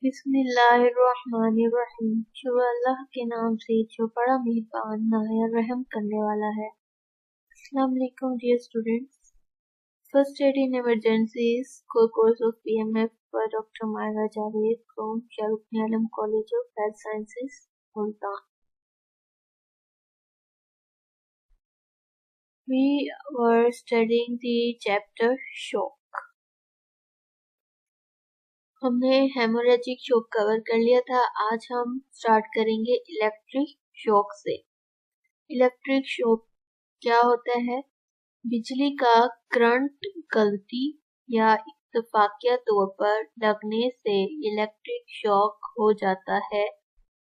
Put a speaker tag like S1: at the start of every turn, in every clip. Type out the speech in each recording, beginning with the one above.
S1: बिस्मिल्लाहिर्रहमानिर्रहीम। शुरू अल्लाह के नाम से जो बड़ा मेहरबान नायाब रहम करने वाला है। अस्सलाम वालेकुम dear students. First aid in emergencies course of PMF by Dr. Maira Javed from Shahrukh Alam College of Health Sciences, Multan. We were studying the chapter shock. हमने हेमोरेजिक शॉक कवर कर लिया था। आज हम स्टार्ट करेंगे electric shock से। Electric shock क्या होता है? बिजली का करंट गलती या इत्तेफाकिया तौर पर लगने से इलेक्ट्रिक शॉक हो जाता है।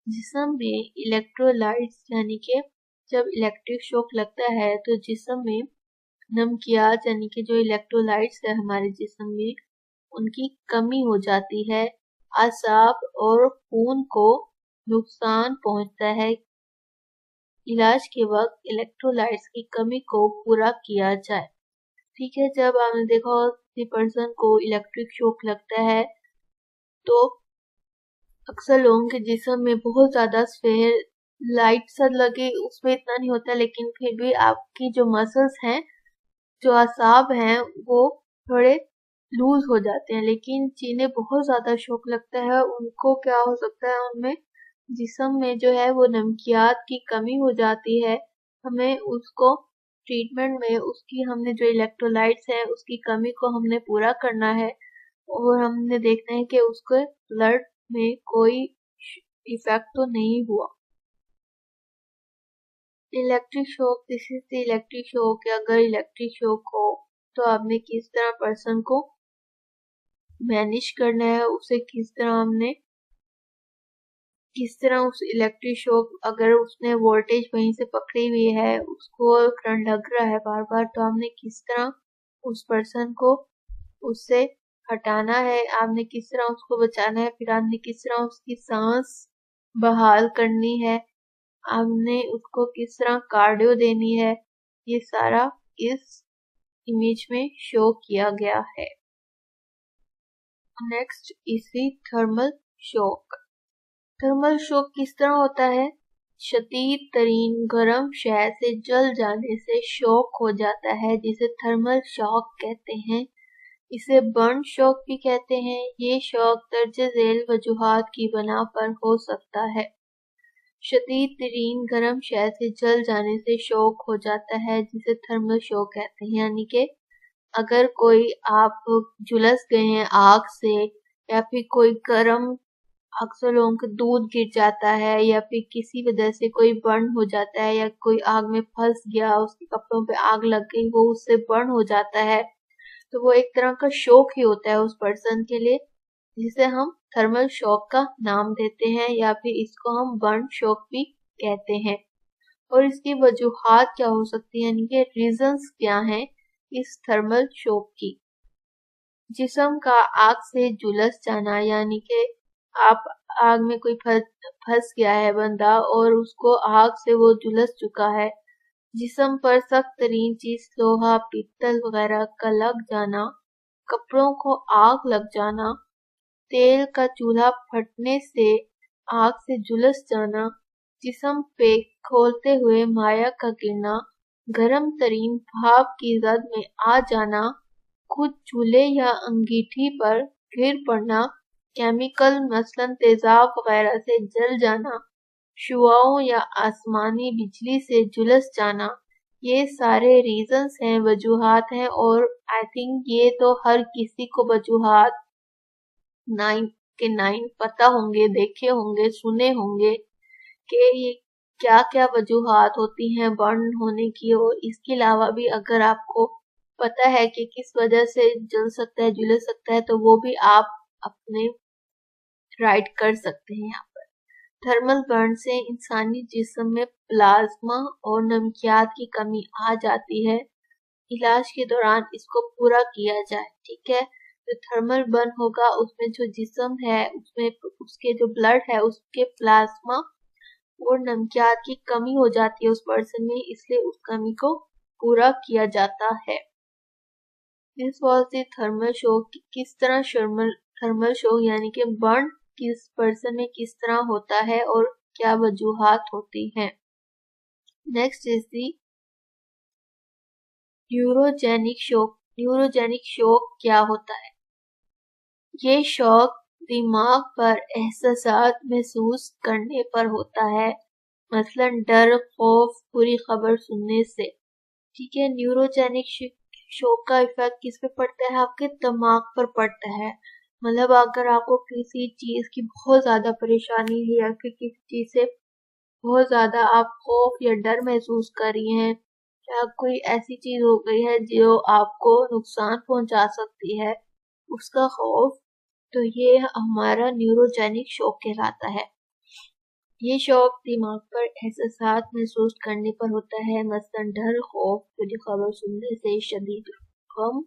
S1: जिस्म में इलेक्ट्रोलाइट्स यानी कि जब इलेक्ट्रिक शॉक लगता है तो जिस्म में नमकियात यानी कि जो इलेक्ट्रोलाइट्स है हमारे जिस्म में उनकी कमी हो जाती है। आसाब और खून को नुकसान पहुंचता है। इलाज के वक्त इलेक्ट्रोलाइट्स की कमी को पूरा किया जाए। ठीक है, जब आपने देखा हो किसी पर्सन को इलेक्ट्रिक शॉक लगता है तो अक्सर लोगों के जिस्म में बहुत ज्यादा स्फेयर लाइट सा लगे, उसमें इतना नहीं होता, लेकिन फिर भी आपकी जो मसल्स हैं, जो आसाब हैं, वो थोड़े लूज हो जाते हैं। लेकिन जिन्हें बहुत ज्यादा शॉक लगता है उनको क्या हो सकता है, उनमें जिस्म में जो है वो नमकियात की कमी हो जाती है। हमें उसको ट्रीटमेंट में उसकी हमने जो इलेक्ट्रोलाइट्स है उसकी कमी को हमने पूरा करना है और हमने देखना है कि उसके ब्लड में कोई इफेक्ट तो नहीं हुआ। Electric shock, this is the electric shock. अगर इलेक्ट्रिक शॉक हो तो आपने किस तरह पर्सन को मैनेज करना है, उसे किस तरह उस इलेक्ट्रिक शॉक, अगर उसने वोल्टेज वहीं से पकड़ी हुई है, उसको करंट लग रहा है बार बार, तो हमने किस तरह उस पर्सन को उससे हटाना है, आपने किस तरह उसको बचाना है, फिर आपने किस तरह उसकी सांस बहाल करनी है, आपने उसको किस तरह कार्डियो देनी है, ये सारा इस इमेज में शो किया गया है। Next is the thermal shock. Thermal shock किस तरह होता है? शदीद तरीन गर्म शय से जल जाने से शॉक हो जाता है, जिसे थर्मल शॉक कहते हैं। इसे बर्न शॉक भी कहते हैं। ये शॉक दर्जे झेल वजूहात की बना पर हो सकता है। शदीद तरीन गर्म शय से जल जाने से शॉक हो जाता है, जिसे थर्मल शॉक कहते हैं। यानी कि अगर कोई आप झुलस गए हैं आग से, या फिर कोई गर्म, अक्सर लोगों का दूध गिर जाता है, या फिर किसी वजह से कोई बर्न हो जाता है, या कोई आग में फंस गया, उसके कपड़ों पे आग लग गई, वो उससे बर्न हो जाता है, तो वो एक तरह का शॉक ही होता है उस पर्सन के लिए, जिसे हम थर्मल शॉक का नाम देते हैं, या फिर इसको हम बर्न शॉक भी कहते हैं। और इसकी वजूहात क्या हो सकती है, यानी कि रीजंस क्या हैं इस थर्मल शॉक की? जिस्म का आग से झुलस जाना, यानी कि आप आग में कोई फंस गया है बंदा और उसको आग से वो झुलस चुका है। जिस्म पर सख्त तरीन चीज, लोहा, पीतल वगैरह का लग जाना, कपड़ों को आग लग जाना, तेल का चूल्हा फटने से आग से झुलस जाना, जिस्म पे खोलते हुए माया का गिरना, गर्म तरीन भाप की जद में आ जाना, खुद चूल्हे या अंगीठी पर गिर पड़ना, केमिकल मसलन तेजाब वगैरह से जल जाना, शुआओं या आसमानी बिजली से झुलस जाना, ये सारे रीजंस हैं, वजूहात हैं। और आई थिंक ये तो हर किसी को वजूहात 9 पता होंगे, देखे होंगे, सुने होंगे कि ये क्या क्या वजूहात होती हैं बर्न होने की। और इसके अलावा भी अगर आपको पता है कि किस वजह से जल सकता है, झुलस सकता है, तो वो भी आप अपने राइट कर सकते हैं। यहाँ पर थर्मल बर्न से इंसानी जिस्म में प्लाज्मा और नमकियात की कमी आ जाती है। इलाज के दौरान इसको पूरा किया जाए। ठीक है, जो थर्मल बर्न होगा उसमें जो जिस्म है उसमें उसके जो ब्लड है उसके प्लाज्मा और नमकियात की कमी हो जाती है उस पर्सन में, इसलिए उस कमी को पूरा किया जाता है। This was the thermal shock. किस तरह थर्मल शॉक यानी कि बर्न किस पर्सन में किस तरह होता है और क्या वजूहात होती हैं। Next is the neurogenic shock. Neurogenic shock क्या होता है? ये शॉक दिमाग पर एहसासात महसूस करने पर होता है, मसलन डर, खौफ, बुरी खबर सुनने से। ठीक है, न्यूरोजेनिक शॉक का इफेक्ट किस पे पड़ता है? आपके दिमाग पर पड़ता है। मतलब अगर आपको किसी चीज की बहुत ज्यादा परेशानी है या फिर किसी चीज से बहुत ज्यादा आप खौफ या डर महसूस कर रही हैं, या कोई ऐसी चीज हो गई है जो आपको नुकसान पहुंचा सकती है, उसका खौफ, तो ये हमारा न्यूरोजेनिक शॉक कहलाता है। ये शौक दिमाग पर एहसासात महसूस करने पर होता है, मसलन डर, खौफ, बुरी खबर सुनने से, शदीद गम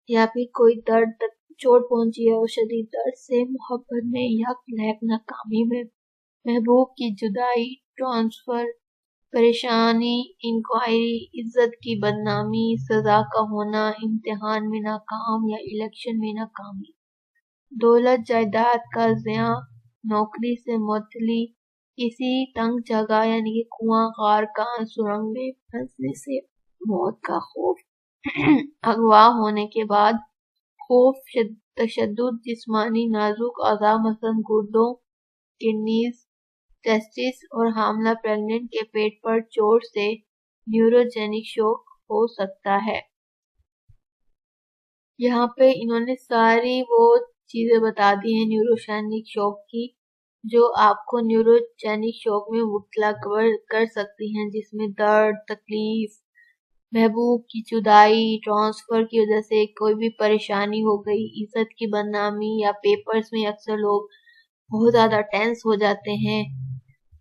S1: या फिर कोई दर्द तक चोट पहुंची है और शदीद दर्द से, मोहब्बत में या लहक नाकामी में, महबूब की जुदाई, ट्रांसफर, परेशानी, इंक्वायरी, इज्जत की बदनामी, सजा का होना, इम्तिहान में नाकाम या इलेक्शन में नाकामी, दौलत जायदाद का ज़िया, नौकरी से मुअत्तली, किसी तंग जगह यानी कि कुआं, गार, कान, सुरंग में फंसने से, मौत का खौफ, अगवा होने के बाद खौफ, तशद्दुद, जिस्मानी नाजुक अज़ा मसलन गुर्दों, किडनीज, टेस्टिस और हामला प्रेग्नेंट के पेट पर चोट से न्यूरोजेनिक शॉक हो सकता है। यहाँ पे इन्होंने सारी वो चीजें बता दी हैं न्यूरोजेनिक शॉक की, जो आपको न्यूरोजेनिक शॉक में मुब्तला कर सकती हैं, जिसमें दर्द, तकलीफ, महबूब की जुदाई, ट्रांसफर की वजह से कोई भी परेशानी हो गई, इज्जत की बदनामी, या पेपर्स में अक्सर लोग बहुत ज्यादा टेंस हो जाते हैं,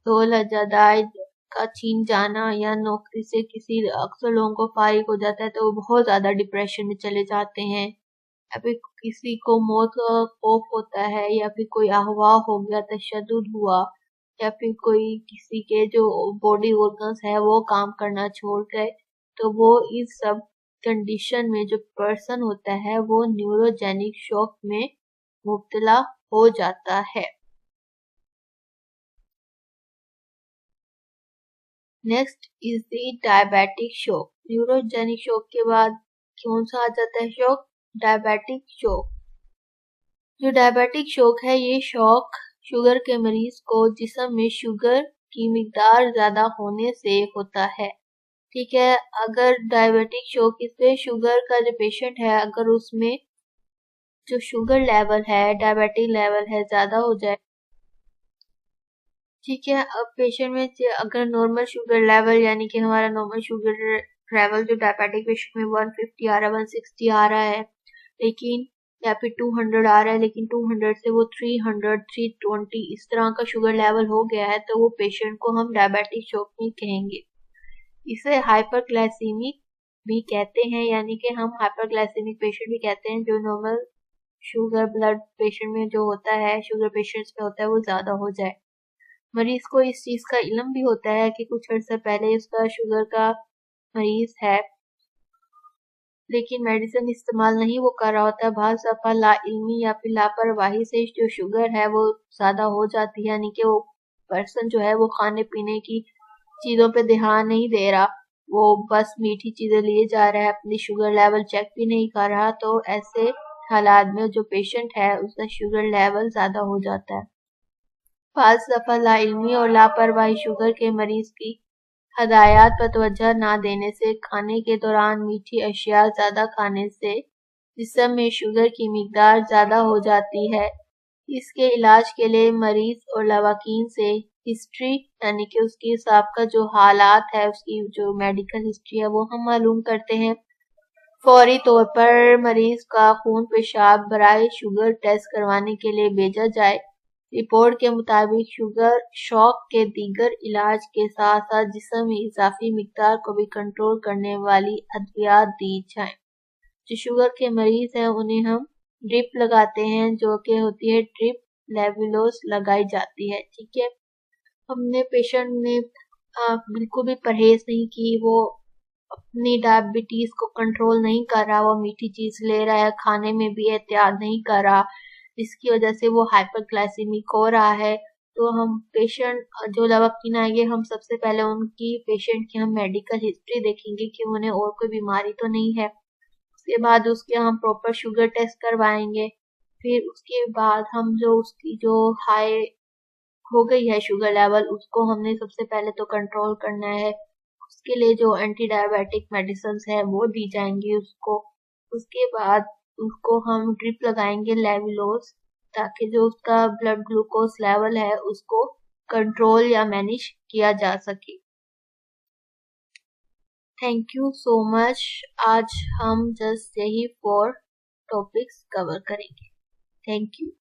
S1: दौलत जायदाद का छीन जाना, या नौकरी से किसी अक्सर लोगों को फारिग हो जाता है तो वो बहुत ज्यादा डिप्रेशन में चले जाते हैं, या फिर किसी को मौत का खौफ होता है, या फिर कोई अगवा हो गया, तशद्दुद हुआ, या फिर कोई किसी के जो बॉडी ऑर्गन्स है वो काम करना छोड़ गए, तो वो इस सब कंडीशन में जो पर्सन होता है वो न्यूरोजेनिक शॉक में मुब्तला हो जाता है। Next is the diabetic shock. Neurogenic shock के बाद कौन सा आ जाता है शॉक? Diabetic shock. जो डायबिटिक शॉक है, ये शॉक शुगर के मरीज को जिस्म में शुगर की मिकदार ज्यादा होने से होता है। ठीक है, अगर डायबिटिक शॉक, इसमें शुगर का जो पेशेंट है, अगर उसमें जो शुगर लेवल है, डायबिटिक लेवल है, ज्यादा हो जाए, ठीक है, अब पेशेंट में अगर नॉर्मल शुगर लेवल यानी कि हमारा नॉर्मल शुगर लेवल जो डायबिटिक पेशेंट में 150 आ रहा है, 160 आ रहा है, लेकिन या फिर 200 आ रहा है, लेकिन 200 से वो 300, 320 इस तरह का शुगर लेवल हो गया है, तो वो पेशेंट को हम डायबिटिक शॉक नहीं कहेंगे। इसे हाइपरग्लाइसीमिक भी कहते हैं, यानी कि हम हाइपरग्लाइसीमिक पेशेंट भी कहते हैं, जो नॉर्मल शुगर ब्लड पेशेंट में जो होता है, शुगर पेशेंट्स में होता है, वो ज्यादा हो जाए। मरीज को इस चीज का इल्म भी होता है कि कुछ अर्सा पहले उसका शुगर का मरीज है, लेकिन मेडिसिन इस्तेमाल नहीं वो कर रहा होता है। बाज़ दफा लाइल्मी या फिर लापरवाही से जो शुगर है वो ज्यादा हो जाती है, यानी कि वो पर्सन जो है वो खाने पीने की चीजों पे ध्यान नहीं दे रहा, वो बस मीठी चीजें लिए जा रहा है, अपनी शुगर लेवल चेक भी नहीं कर रहा, तो ऐसे हालात में जो पेशेंट है उसका शुगर लेवल ज्यादा हो जाता है। बाज़ दफा लाइल्मी और लापरवाही शुगर के मरीज की हदायत पर तवज्जो ना देने से, खाने के दौरान मीठी अशिया ज्यादा खाने से जिस्म में शुगर की मिकदार ज्यादा हो जाती है। इसके इलाज के लिए मरीज और लवाकीन से हिस्ट्री यानी कि उसकी साबका जो हालात है, उसकी जो मेडिकल हिस्ट्री है वो हम मालूम करते हैं। फौरी तौर पर मरीज का खून पेशाब बराए शुगर टेस्ट करवाने के लिए भेजा जाए। रिपोर्ट के मुताबिक शुगर शॉक के दीगर इलाज के साथ साथ जिस्म में इजाफी मिकदार को भी कंट्रोल करने वाली अद्वियात दी जाए। जो शुगर के मरीज हैं उन्हें हम ड्रिप लगाते हैं, जो कि होती है ड्रिप लेवुलोस लगाई जाती है। ठीक है, हमने पेशेंट ने बिल्कुल भी परहेज नहीं की, वो अपनी डायबिटीज को कंट्रोल नहीं कर रहा, वो मीठी चीज ले रहा है, खाने में भी एहतियात नहीं कर रहा, इसकी वजह से वो हाइपरग्लाइसीमिक हो रहा है, तो हम पेशेंट जो दवा पीने आएंगे, हम सबसे पहले उनकी पेशेंट की हम मेडिकल हिस्ट्री देखेंगे कि उन्हें और कोई बीमारी तो नहीं है। उसके बाद उसके हम प्रॉपर शुगर टेस्ट करवाएंगे। फिर उसके बाद हम जो उसकी जो हाई हो गई है शुगर लेवल, उसको हमने सबसे पहले तो कंट्रोल करना है। उसके लिए जो एंटी डायबिटिक मेडिसिन है वो दी जाएंगी उसको। उसके बाद उसको हम ड्रिप लगाएंगे लेवुलोज, ताकि जो उसका ब्लड ग्लूकोज लेवल है उसको कंट्रोल या मैनेज किया जा सके। Thank you so much. आज हम जस्ट यही 4 टॉपिक्स कवर करेंगे। Thank you.